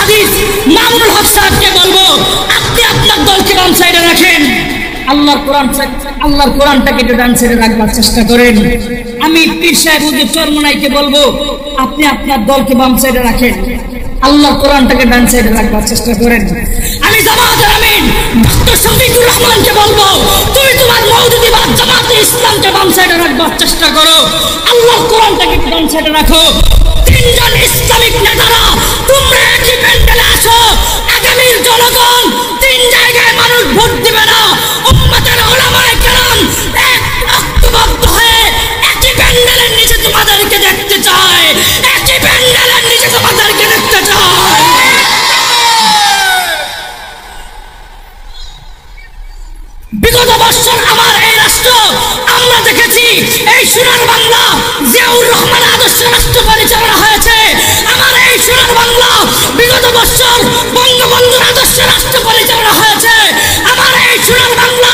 হাদিস মামুনুল হক সাহেবকে বলবো, আপনি আপনার দলকে বাম সাইডে রাখেন, আল্লাহর কোরআনটাকে একটু ডান সাইডে রাখবার চেষ্টা করেন। আমি পীর সাহেব হুজুর চরমনাইকে বলবো, আপনি আপনার দলকে বাম সাইডে রাখেন, আল্লাহর কোরআনটাকে ডান সাইডে রাখবার চেষ্টা করেন। আমি জামাতের আমিন ডক্টর শফিকুর রহমানকে বলবো, তুমি তোমার মওদুদিবাদ জামাতে ইসলামকে বাম সাইডে রাখবার চেষ্টা করো, আল্লাহর কোরআনটাকে ডান সাইডে রাখো। তিনজন ইসলামিক নেতারা তোমরা একই প্যান্ডেলে আসো, আগামীর জনগণ তিন জায়গায় মানুষ ভোট দিবে না, উম্মতের উলামায়ে কেরাম এক ঐক্যবদ্ধ হয়ে একই প্যান্ডেলের নিচে তোমাদেরকে দেখতে চায়, একই প্যান্ডেলের নিচে তোমাদেরকে দেখতে চায়। বিগত বছর আমার এই রাষ্ট্র আমরা দেখেছি, এই সোনার বাংলা জিয়াউর রহমান আদর্শ রাষ্ট্র পরিচালনা হয়েছে। আমার এই সোনার বাংলা বিগত বছর বঙ্গবন্ধুর আদর্শ রাষ্ট্র পরিচালনা হয়েছে। আমার এই সোনার বাংলা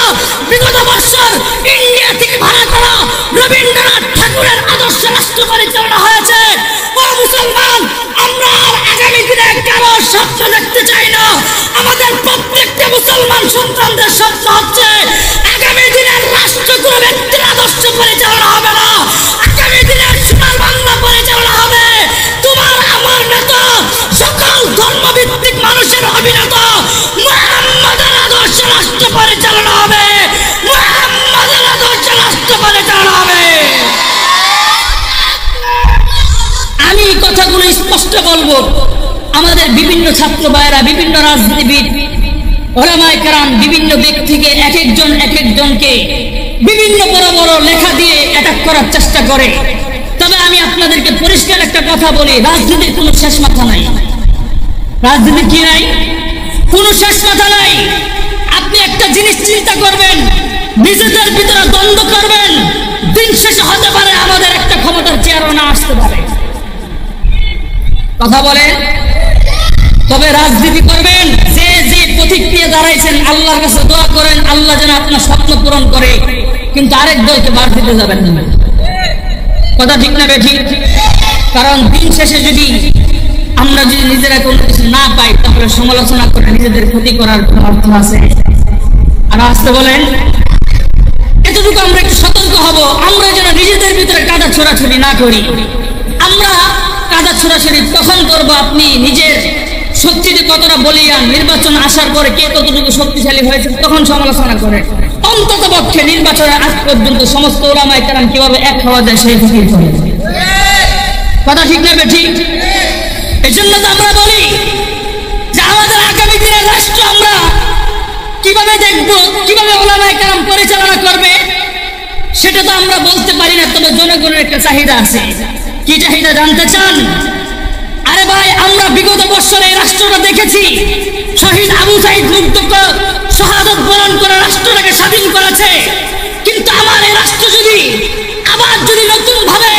বিগত বছর ইন্ডিয়া থেকে ভাড়া করা রবীন্দ্রনাথ ঠাকুরের আদর্শ রাষ্ট্র পরিচালনা হয়েছে। ও মুসলমান, আমরা আর আগামী দিনে কারো স্বপ্ন দেখতে চাই না। আমাদের প্রত্যেকটা মুসলমান সন্তানদের স্বপ্ন হচ্ছে আগামী দিনের রাষ্ট্র কোনো ব্যক্তির আদর্শ পরিচালনা হবে না, আগামী দিনের সোনার বাংলা পরিচালনা হবে তোমার আমার নেতা, সকল ধর্মভিত্তিক মানুষের অভিনেতা মুহাম্মদের আদর্শ রাষ্ট্র পরিচালনা হবে, মুহাম্মদের আদর্শ রাষ্ট্র পরিচালনা হবে। আমি কথাগুলো স্পষ্ট বলবো, আমাদের বিভিন্ন ছাত্র ভাইয়েরা, বিভিন্ন রাজনীতিবিদ, উলামায়ে কেরাম বিভিন্ন দিক থেকে এক একজনকে বিভিন্ন বড় বড় লেখা দিয়ে অ্যাটাক করার চেষ্টা করে। তবে আমি আপনাদেরকে পরিষ্কার একটা কথা বলি, রাজনীতির কোনো শেষ মাথা নাই। রাজনীতির কি নাই? কোনো শেষ মাথা নাই। আপনি একটা জিনিস চিন্তা করবেন, নিজেদের ভিতরে দ্বন্দ্ব করবেন, দিন শেষে হতে পারে আমাদের একটা ক্ষমতার চেয়ারও না আসতে পারে। কথা বলেন। তবে রাজনীতি করবেন, যে যে প্রতীক নিয়ে দাঁড়াইছেন আল্লাহর কাছে দোয়া করেন আল্লাহ যেন আপনার স্বপ্ন পূরণ করে, কিন্তু আরেক দলকে বাদ দিতে যাবেন না। কথা ঠিক না বেঠিক? কারণ দিন শেষে যদি আমরা নিজেরা কোনো কিছু না পাই তাহলে সমালোচনা করে নিজেদের ক্ষতি করার কোনো অর্থ আছে? আর আসতে বলেন, এতটুকু আমরা একটু সতর্ক হব, আমরা যেন নিজেদের ভিতরে কাদা ছোড়াছুড়ি না করি। আমরা কাদা ছোড়াছুড়ি তখন করবো আপনি নিজের শক্তিতে কতটা বলিয়ান, নির্বাচন আসার পরে কে কতটুকু শক্তিশালী হয়েছে তখন সমালোচনা করে। অন্তত পক্ষে নির্বাচনের আগ পর্যন্ত সমস্ত উলামায়ে কেরাম কিভাবে এক হওয়া যায় সেই ফিকির করে। কথা ঠিক না বেঠিক? এই জন্য তো আমরা বলি যে আমাদের আগামী দিনের রাষ্ট্র আমরা কিভাবে দেখবো, কিভাবে উলামায়ে কেরাম পরিচালনা করবে সেটা তো আমরা বলতে পারি না। তবে জনগণের একটা চাহিদা আছে। কি চাহিদা জানতে চান? আরে ভাই, আমরা বিগত বছরে এই রাষ্ট্রটা দেখেছি, শহীদ আবু সাঈদ মুগ্ধকে শাহাদাত বরণ করে রাষ্ট্রটাকে স্বাধীন করেছে। কিন্তু আমার এই রাষ্ট্র আবার যদি নতুন ভাবে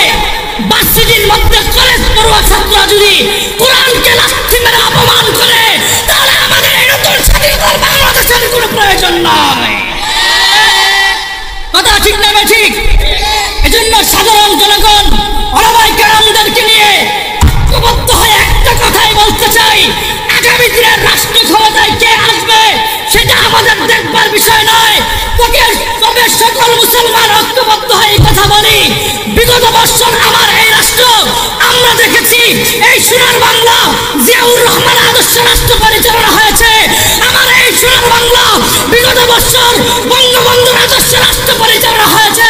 ভার্সিটির মধ্যে কলেজ পড়ুয়া ছাত্ররা যদি কোরআনকে লাথি মেরে অপমান করে, তাহলে আমাদের এই নতুন স্বাধীনতার বাংলাদেশের কোনো প্রয়োজন নয়। কথা ঠিক না ঠিক? এজন্য সাধারণ জনগণ উলামায়ে কেরামদেরকে নিয়ে ঐক্যবদ্ধ হয়ে একটা কথাই বলতে চাই, আগামী দিনের রাষ্ট্র ক্ষমতায় কে আসবে সেটা আমাদের দেখবার বিষয় নয়। তবে সকল মুসলমান ঐক্যবদ্ধ হয়ে কথা বলি, বিগত বছর আমার এই রাষ্ট্র আমরা দেখেছি, এই সোনার বাংলা জিয়াউর রহমান আদর্শ রাষ্ট্র পরিচালনা হয়েছে। আমার এই সোনার বাংলা বিগত বছর বঙ্গবন্ধুর আদর্শ রাষ্ট্র পরিচালনা হয়েছে।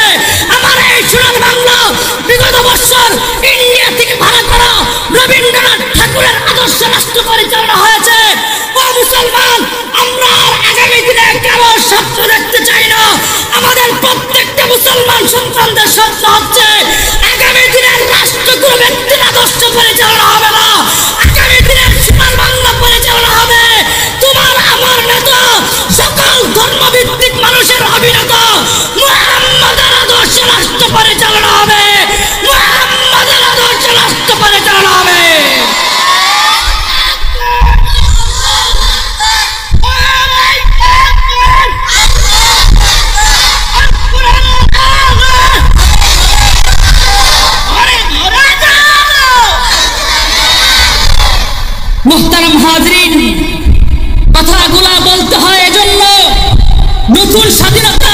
আমার এই সোনার বাংলা বিগত বছর ইন্ডিয়া থেকে ভাড়া করা রবীন্দ্রনাথ ঠাকুরের আদর্শ রাষ্ট্র পরিচালনা হয়েছে। ও মুসলমান, আমরা আর আগামী দিনে কারো স্বপ্ন দেখতে চাই না। আমাদের প্রত্যেকটা মুসলমান সন্তানদের স্বপ্ন হচ্ছে আগামী দিনের রাষ্ট্র কোনো ব্যক্তির আদর্শ পরিচালনা হবে না, আগামী দিনের সোনার বাংলা পরিচালনা হবে তোমার আমার নেতা, সকল ধর্মভিত্তিক মানুষের অভিনেতা মুহাম্মদের আদর্শ রাষ্ট্র পরিচালনা হবে, মুহাম্মদের আদর্শ রাষ্ট্র পরিচালনা হবে। মুহতারাম হাজরিন, কথাগুলা বলতে হয় এজন্য, নতুন স্বাধীনতা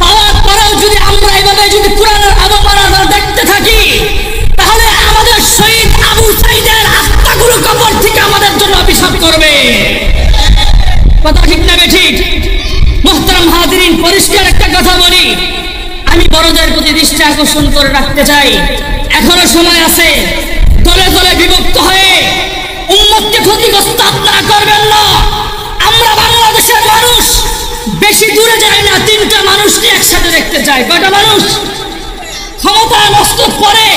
পাওয়ার পরেও যদি আমরা এভাবে যদি কোরআনের অবমাননা দেখতে থাকি, তাহলে আমাদের শহীদ আবু সাঈদের আত্মাগুলো কবর থেকে আমাদের জন্য অভিশাপ করবে। কথা ঠিক না বেঠিক? মুহতারাম হাজরিন, পরিষ্কার একটা কথা বলি, আমি বড়দের প্রতি দৃষ্টি আকর্ষণ করে রাখতে চাই, এখনো সময় আছে। দলে দলে বিভক্ত হয়ে উম্মতকে ক্ষতিগ্রস্ত আপনারা করবেন না। আমরা বাংলাদেশের মানুষ বেশি দূরে যায় না, তিনটা মানুষকে একসাথে দেখতে চাই। কয়টা মানুষ? ক্ষমতা নষ্ট করে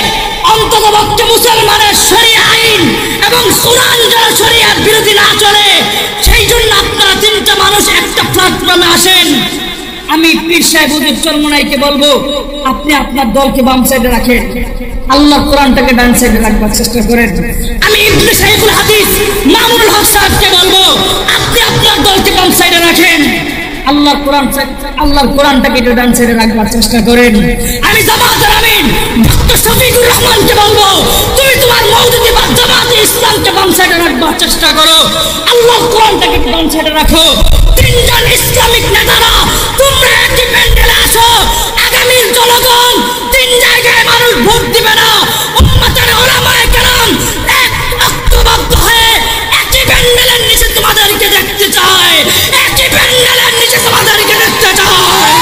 অন্ততপক্ষে মুসলমানের শরীয়ত আইন এবং কুরআন যারা শরীয়ত বিরোধী না চলে, সেই জন্য আপনারা তিনটা মানুষ একটা প্ল্যাটফর্মে আসেন। আমি পীর সাহেব হুজুর চরমনাইকে বলবো, আপনি আপনার দলকে বাম সাইডে রাখেন, আল্লাহ কোরআনটাকে ডান সাইডে রাখবার চেষ্টা করেন। আমি ইবনে সাইফুল হাদিস মামুনুল হক সাহেবকে বলবো, আপনি আপনার দলকে বাম সাইডে রাখেন, আল্লাহর কোরআনটাকে ডান সাইডে রাখবার চেষ্টা করেন। আমি জামাতের আমিন ডক্টর শফিকুর রহমানকে বলবো, তুমি তোমার মওদুদি বা জামাতে ইসলামকে বাম সাইডে রাখবার চেষ্টা করো, আল্লাহর কোরআনটাকে ডান সাইডে রাখো। তিনজন ইসলামিক নেতারা তোমরা একই প্যান্ডেলে আসো। আগামীর জনগণ তিন জায়গায় মানুষ ভোট দিবে না, উম্মতের উলামায়ে কেরাম এক ঐক্যবদ্ধ হয়ে একই প্যান্ডেলের নিচে তোমাদেরকে দেখতে চায়, একই প্যান্ডেলের নিচে তোমাদেরকে দেখতে চায়।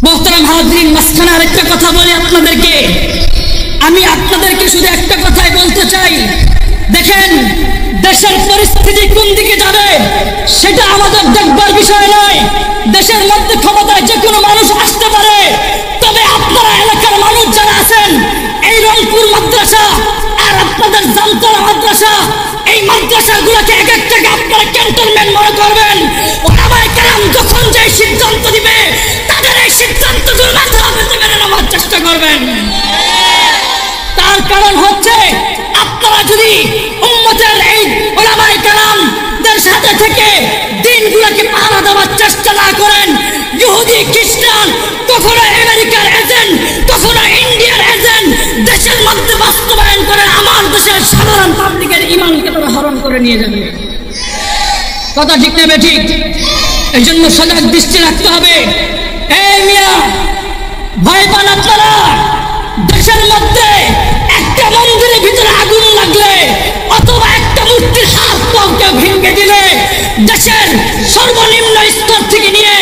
মুহতারাম হাজরিন, মাঝখানে আরেকটা কথা বলি আপনাদেরকে, আমি আপনাদেরকে শুধু একটা কথাই বলতে চাই, দেখেন দেশের পরিস্থিতি কোন দিকে যাবে সেটা আমাদের দেখবার বিষয় নয়। দেশের মধ্যে ক্ষমতায় যে কোনো মানুষ আসতে পারে, তবে আপনারা এলাকার মানুষ যারা আছেন, এই রংপুর মাদ্রাসা আর আপনাদের জামতলা মাদ্রাসা, এই মাদ্রাসাগুলোকে এক একটাকে আপনারা ক্যান্টনমেন্ট মনে করবেন। ওলামায়ে কেরাম যখন যে সিদ্ধান্ত দিবে, তাদের এই সিদ্ধান্তগুলো মাথা পেতে মেনে নেওয়ার চেষ্টা করবেন। তার কারণ হচ্ছে, আপনারা যদি উম্মতের এই উলামায়ে কেরামদের সাথে থেকে দিনগুলোকে পাহারা দেওয়ার চেষ্টা না করেন, ইহুদি খ্রিস্টান কখনো আমেরিকার এজেন্ট, কখনো ইন্ডিয়ার এজেন্ট দেশের মধ্যে বাস্তবায়ন করে আমার দেশের সাধারণ পাবলিকের ঈমানকে তারা হরণ করে নিয়ে যাবে। কথা ঠিক না বেঠিক? এই জন্য সজাগ দৃষ্টি রাখতে হবে। এই মিয়া, ভয় পান আপনারা? দেশের মধ্যে একটা মন্দিরের ভিতরে আগুন লাগলে অথবা একটা মূর্তির হাতকে ভেঙে দিলে, দেশের সর্বনিম্ন স্তর থেকে নিয়ে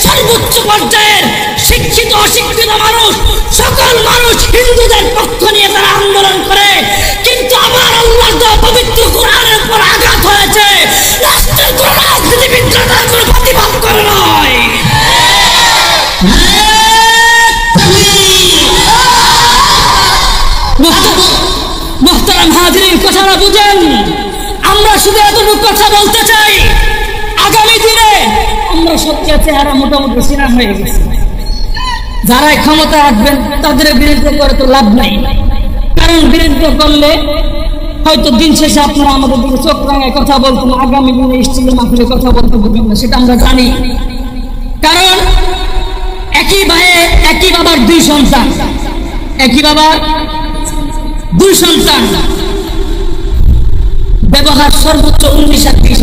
সর্বোচ্চ পর্যায়ের শিক্ষিত অশিক্ষিত মানুষ, সকল মানুষ হিন্দুদের পক্ষ নিয়ে তারা আন্দোলন করে। কিন্তু আমার আল্লাহর দেওয়া পবিত্র কোরআনের উপর আঘাত হয়েছে, রাষ্ট্রের কোন রাজনীতিবিদরা তার কোনো প্রতিবাদ করে নয়। মুহতারাম হাজরিন, কথাটা বুঝেন। আমরা শুধু এতটুকু কথা বলতে চাই, আগামী দিনে আমরা সত্যি চেহারা মোটামুটি সিনা হয়ে গেছি। যারা ক্ষমতা আসবেন তাদের বিরুদ্ধে করে তো লাভ নাই, কারণ বিরুদ্ধে করলে হয়তো দিন শেষে আপনারা আমাদের দিকে চোখ রাঙায় কথা বলতেন, আগামী দিনে স্টিলের মাথায় কথা বলতে পারবেন না, সেটা আমরা জানি। কারণ একই ভাইয়ে একই বাবার দুই সন্তান, একই বাবার দুই সন্তান, ব্যবহার সর্বোচ্চ 19 আর 20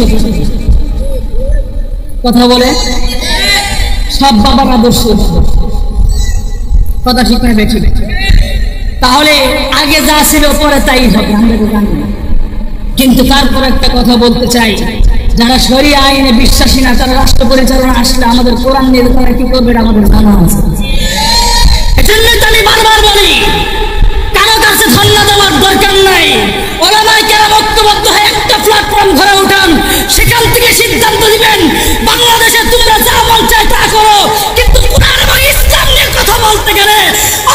কথা বলে সব বাবার আদর্শ। কথা ঠিক না বেঠিক? তাহলে আগে যা ছিল পরে তাই হবে, আমরা তো জানি না। কিন্তু তারপর একটা কথা বলতে চাই, যারা শরিয়া আইনে বিশ্বাসী না, তারা রাষ্ট্র পরিচালনা আসলে আমাদের কোরআন নিয়ে তারা কি করবে আমাদের জানা আছে। এজন্যই তো আমি বারবার বলি, কারো কাছে ধন্যবাদ দেওয়ার দরকার নাই। ওলামায়ে কেরাম ঐক্যবদ্ধ হয়ে একটা প্ল্যাটফর্ম ধরে উঠান, সেখান থেকে সিদ্ধান্ত দিবেন বাংলাদেশে তোমরা যা মন চায় তা করো, কিন্তু কোরআন এবং ইসলাম নিয়ে কথা বলতে গেলে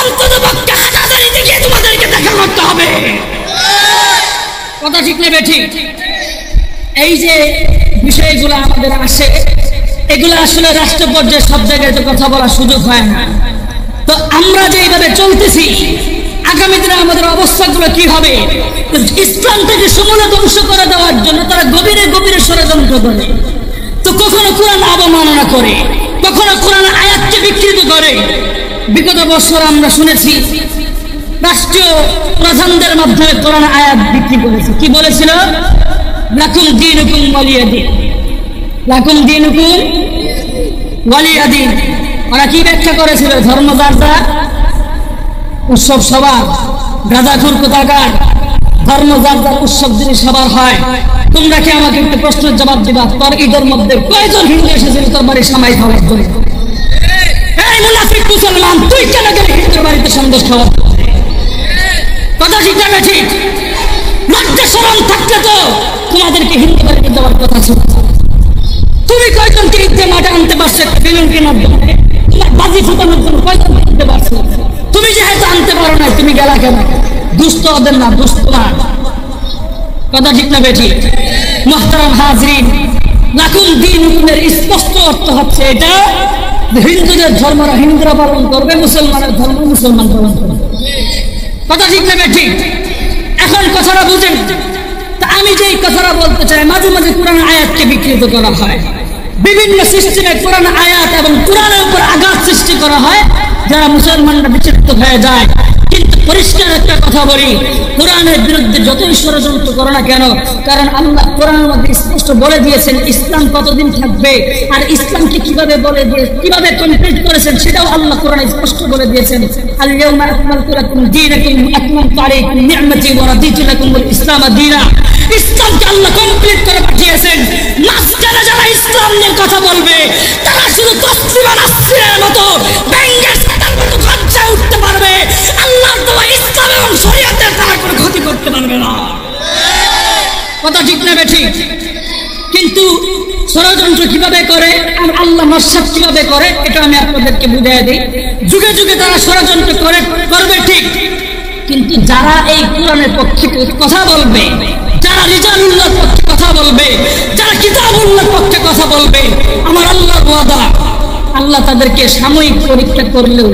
অন্ততপক্ষে হাজারি দিকে তোমাদেরকে দেখা করতে হবে। কথা ঠিক না বেঠিক? এই যে বিষয়গুলো আমাদের আসে, এগুলো আসলে রাষ্ট্র পর্যায়ে সব জায়গায় তো কথা বলার সুযোগ হয় না। তো আমরা যে এইভাবে চলতেছি, আগামী দিনে আমাদের অবস্থাগুলো কি হবে? ইসলামটাকে সমূলে ধ্বংস করে দেওয়ার জন্য তারা গভীরে গভীরে ষড়যন্ত্র করে। তো কখনো কোরআন অবমাননা করে, কখনো কোরআন আয়াতকে বিকৃত করে। বিগত বছর আমরা শুনেছি রাষ্ট্রীয় প্রধানদের মাধ্যমে কোরআন আয়াত বিক্রি করেছে। কি বলেছিল? লাকুম দীনুকুম ওয়ালিয়া দিন, লাকুম দীনুকুম ওয়ালিয়া দিন। ওরা কি ব্যাখ্যা করেছিল? ধর্ম যার যার, উৎসব সবার, গাঁজাখুর কোথাকার, ধর্ম যার যার, উৎসব যদি সবার হয়। তোমরা কি আমাকে একটু প্রশ্নের জবাব দিবা, তোর ঈদের মধ্যে কয়জন হিন্দু এসেছিল তোর বাড়ি সামাই খাওয়ার জন্য? এই মুনাফিক মুসলমান, তুই কেন গেলি হিন্দুর বাড়িতে সন্দেশ খাওয়া? কথা ঠিক না ঠিক? লজ্জা শরম থাকলে তো তোমাদেরকে হিন্দু বাড়িতে যাওয়ার কথা ছিল। তুমি কয়জনকে ঈদে মাঠে আনতে পারছো বেলুন কেনার জন্য? তোমার বাজি ফুটানোর জন্য কয়জনকে আনতে পারছো? তুমি যেহেতু আনতে পারো না, তুমি গেলা কেন? দুষ্ট ওদের না, দুষ্ট না। কথা ঠিক না বেঠিক? মুহতারাম হাজরিন, লাকুম দীনুকুমের স্পষ্ট অর্থ হচ্ছে এটা, হিন্দুদের ধর্মরা হিন্দুরা পালন করবে, মুসলমানের ধর্ম মুসলমান পালন করবে। কথা ঠিক না বেঠিক? এখন কথাটা বুঝেন। তা আমি যেই কথাটা বলতে চাই, মাঝে মাঝে কোরআন আয়াতকে বিকৃত করা হয়, বিভিন্ন সিস্টেমে কোরআন আয়াত এবং কোরআনের উপর আঘাত সৃষ্টি করা হয়, যারা মুসলমানরা বিচলিত হয়ে যায়। কিন্তু পরিষ্কার একটা কথা বলি, কোরআনের বিরুদ্ধে যতই ষড়যন্ত্র করো না কেন, কারণ আল্লাহ কোরআনের মধ্যে স্পষ্ট বলে দিয়েছেন ইসলাম কতদিন থাকবে, আর ইসলামকে কিভাবে বলে দিয়ে কিভাবে কমপ্লিট করেছেন সেটাও আল্লাহ কোরআনে স্পষ্ট বলে দিয়েছেন। আল-ইয়াউমা আকমালতু লাকুম দীনাকুম ওয়া আতমামতু আলাইকুম নি'মাতি ওয়া রাদিতু লাকুমুল ইসলাম দীনা। ইসলামকে আল্লাহ কমপ্লিট করে পাঠিয়েছেন। মাঝখানে যারা ইসলাম নিয়ে কথা বলবে, তারা শুধু তসলিমা নাসরিনের মতো ব্যাঙের ছাতার মতো গর্জায় উঠতে পারবে। আল্লাহর দেওয়া ইসলাম এবং শরীয়তের তারা কোনো ক্ষতি করতে পারবে না। কথা ঠিক না বেঠিক? কিন্তু ষড়যন্ত্র কিভাবে করে আর আল্লাহ নস্যাৎ কিভাবে করে, এটা আমি আপনাদেরকে বুঝিয়ে দিই। যুগে যুগে তারা ষড়যন্ত্র করবে ঠিক, কিন্তু যারা এই কোরআনের পক্ষে কথা বলবে, যারা রিজালুল্লাহর পক্ষে কথা বলবে, যারা কিতাবুল্লাহর পক্ষে কথা বলবে, আমার আল্লাহর ওয়াদা, আল্লাহ তাদেরকে সাময়িক পরীক্ষা করলেও